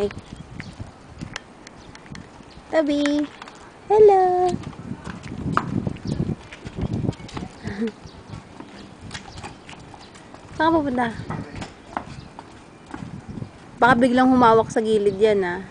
Hi. Tabi. Hello. Saan ka pupunta? Baka biglang humawak sa gilid yan, ah.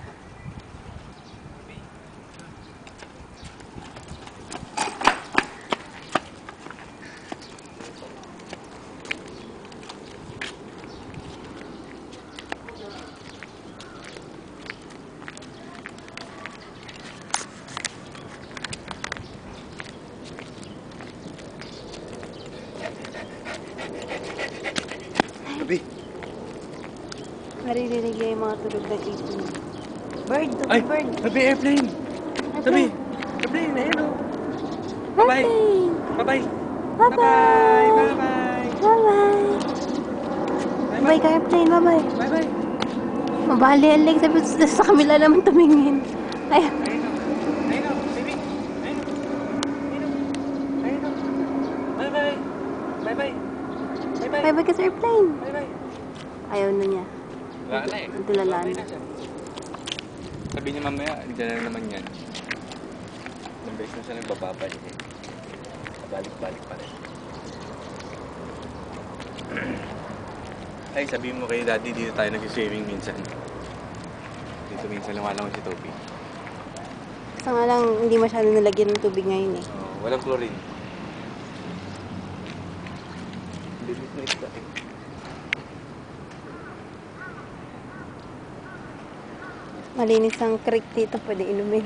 Tabi. Naririnig niya yung mga tulog ng ipon. Bird, Ay, bird. tabi, airplane. Tabi, airplane, ayun o. Bye-bye. Bye-bye. Bye-bye. Bye-bye. Bye-bye. Bye-bye ka airplane. Bye-bye. Bye-bye. Mabali ang leg. Sabi sa kamila naman tumingin. Ay. Ayun o. Ayun o. Tabi. Ayun o. Ayun o. Bye-bye. Bye-bye. Bye-bye. Bye-bye ka sa airplane. Bye-bye. Ayaw na niya. Wala na eh. Ang tulalaan na. Sabi niya mamaya, dyan na naman yan. Ilang beses na siya nagbababalik eh. Balik-balik pa rin. Ay, sabihin mo kay Daddy, dito tayo nag-swimming minsan. Dito minsan lumalangon si Toby. Basta nga lang, hindi masyado nalagyan ng tubig ngayon eh. Walang chlorine. Bilis na isda eh. Malinis ang creek dito, pwede inumin.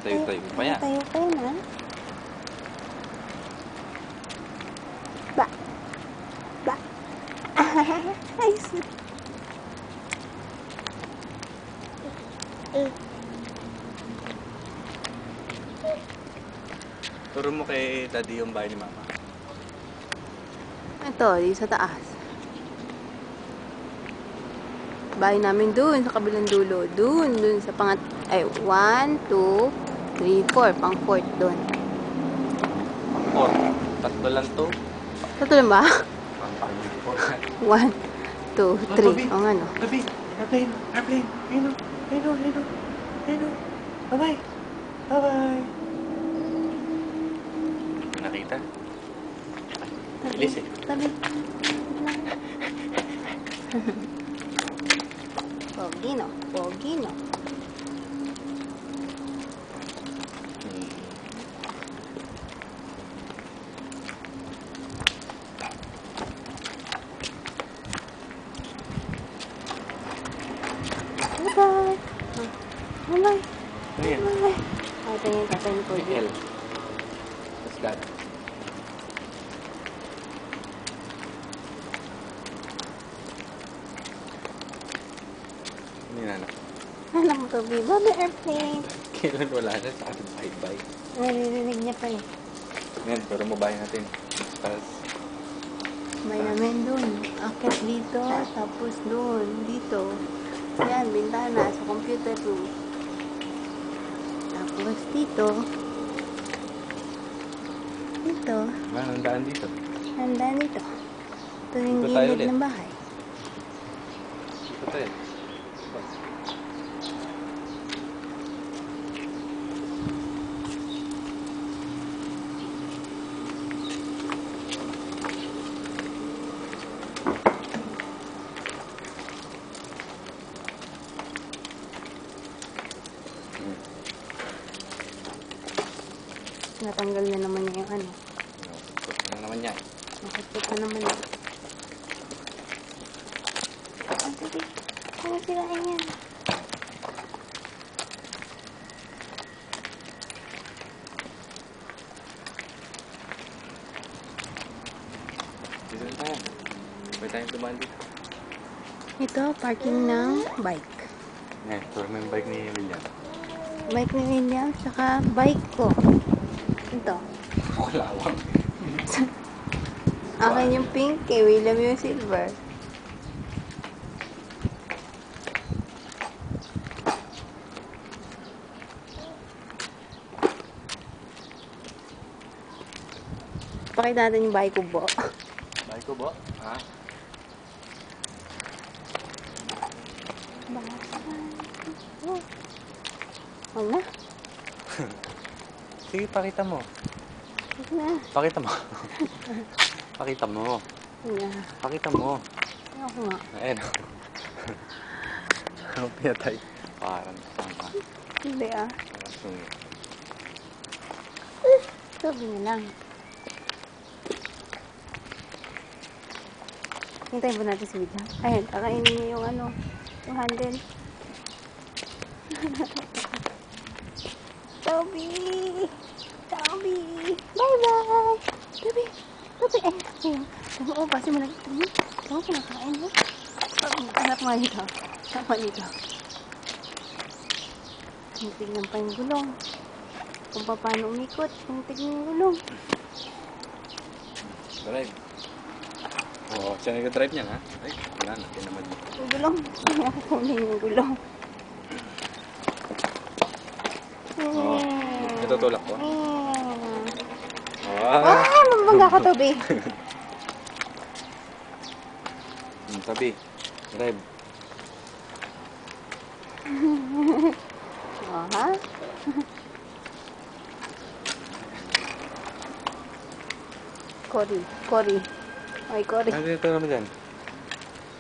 Tayo-tayo pa yan. Tayo-tayo na. Ba. Ba. Ay, sweet. Turo mo kay Daddy yung bahay ni Mama. Ito, yung sa taas. Bahay namin dun, sa kabilang dulo. Dun sa pangat... Ay, 1, 2, 3, 4. Pang 4th dun. Or, tatlo lang to. Tatlo lang ba? 1, 2, 3. Tabi. O nga, no? Tabi, airplane, airplane. Ayun o, ayun o, ayun o. Ayun o. Bye-bye. Bye-bye. Nakita? Bilis eh. Tabi. Pogi, no? Pogi, no? Bye-bye. Bye-bye. Ayan. Bye-bye. Tingin ko. L. What's that? Hindi na anak. Alam mo, Toby. Bye-bye, airplane. Kailan wala na sa ating bye-bye. Naririnig niya pa eh. Ngayon, pero mabahay natin. Tapos, May namin dun. Akit dito, tapos dun, dito. Yan, bintana sa computer room. Tapos dito. Dito. wala nang daan dito. Handa dito. Ito yung Dito tayo gilid ulit. ng bahay. Dito tayo. Natanggal na naman niya yung ano. Ano naman yan? Nakapit na naman yan. Sige. Ano sirain yan? Dito na tayo. Pwede tayong dumaan dito. Ito, parking ng bike. Ngayon, turo mo yung bike ni William. Bike ni William, saka bike ko. Ito. Kulawang. Akin yung pink, kay William yung silver. Pakita natin yung bahay kubo. Bahay ko ba? Ha? Huwag na. Sige, pakita mo. Huwag na. Pakita mo. Pakita mo. Huwag na. Pakita mo. Ayoko nga. Ayan. Ano pinatay? Parang tama. Hindi ah. Parang sungit. Sabi na lang. Hintayin ba natin si Wida? Ayun, kakainin niya yung ano, yung handle. Toby! Toby! Bye-bye! Toby! Toby! Ay, ayun. Tama mo, basi mo lang. Tama mo, kinakain mo. Anak mo dito. Anak mo dito. Tingnan pa yung gulong. Kung paano umikot. Tingnan yung gulong. Drive. Oo, siya nag-drive niyan, ha? Ay, wala na. Tinaman mo. Yung gulong. Kunin yung gulong. Oo. Ito tulak ko. Ah, mabangga ka, Toby. Sabi, drive. Ha? Cory. Ay, Cory. Ano tinuturo mo dyan?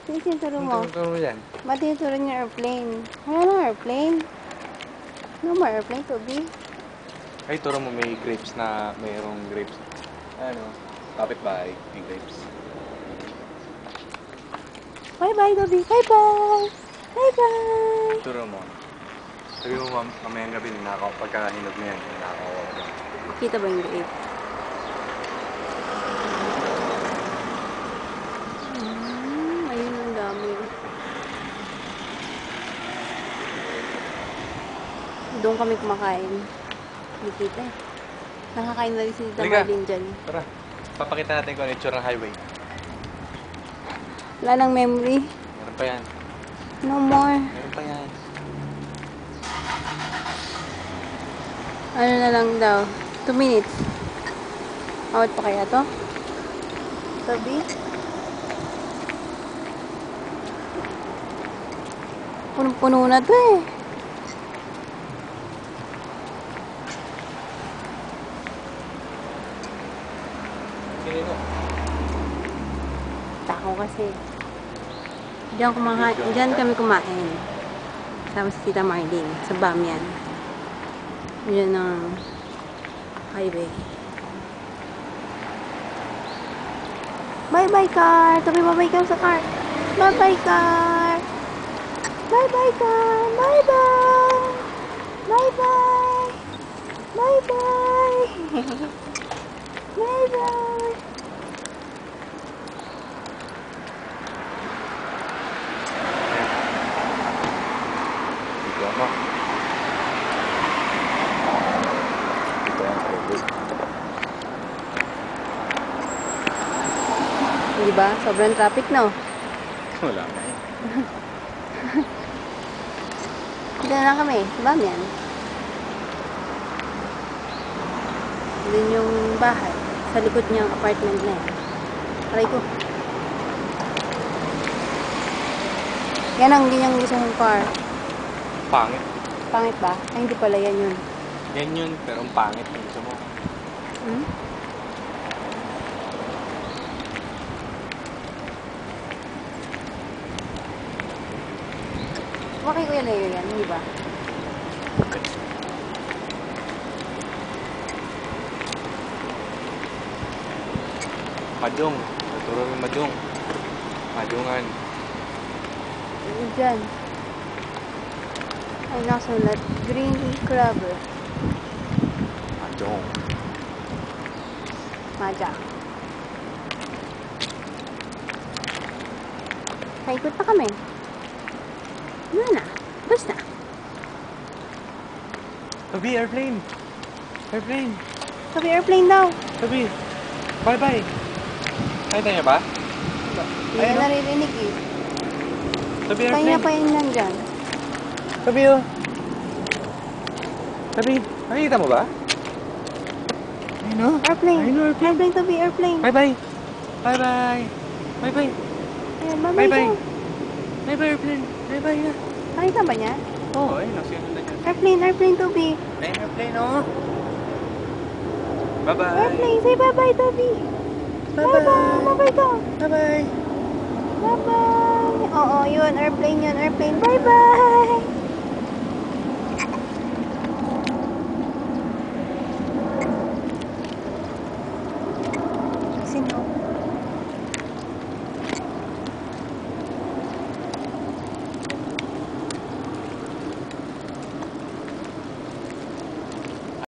Sino tinuturo mo? Ano tinuturo mo dyan? Ba't tinuturo niya airplane? Wala lang airplane. No more airplane, Toby. Ay, turo mo may grapes na mayroong grapes. Ano? Kapit bahay, may grapes. Bye-bye, Toby. Bye-bye. Bye-bye. Turo mo. Sabi mo, mamayang gabi, pagkakahinog mo yan, nakakawa ka. Kita ba yung grape? Ayun ang dami. Doon kami kumakain. Hindi kita eh. Nakakain na rin si Tita Halika. Marlene dyan. Tara, papakita natin kung ano yung itsura ng highway. Wala nang memory. Meron pa yan. No more. Meron pa yan. Ano na lang daw? 2 minutes. Awat pa kaya to? Toby? Punong-puno na to eh. Sinino? Tako kasi. Diyan kami kumain. Sama si Tita Marlene sa Bamian. Diyan ang highway. Bye-bye car! Toby, bye-bye ka sa car! Bye-bye car! Bye-bye car! Bye-bye! Bye-bye! Bye-bye! Bye-bye! Dito mo. Dito ang highway. Di ba? Sobrang traffic na. Wala na eh. Dito na kami. Bamian. Doon yung bahay. Sa likod niyang apartment na yan. Aray ko. Yan ang ganyang gusto kong car. Pangit. Pangit ba? Ay, hindi pala yan yun. Yan yun, pero ang pangit ang gusto mo. Hmm? Bakit Kuya Leo yan, hindi ba? Madung. Tuturo mo madung. Madungan. Ano dyan? Ay, nasulat. Green crabber. Madung. Maja. Paikot na kami. Ano na? Bus na. Tabi, airplane. Airplane. Sabi airplane daw. Tabi. Bye-bye. Nakita niya ba? Hindi Ayun, na naririnig eh. Tabi, Kaya airplane. pa yun nandyan. Tabi, oh. Tabi, nakikita mo ba? no? Airplane. Ayun, no, airplane. Airplane, Toby, airplane. Bye-bye. Bye-bye. Bye-bye. Ayan, bye-bye Bye-bye. daw. Bye-bye, airplane. Bye-bye na. Nakita ba niya? Oo, ayun. Nasiyan na niya. Airplane, airplane, Toby. Ayun, airplane, oh. Bye-bye. Airplane, say bye-bye, Toby. Bye-bye. Bye-bye daw. Bye-bye. Bye-bye. Oo, yun. Airplane yun. Airplane. Bye-bye.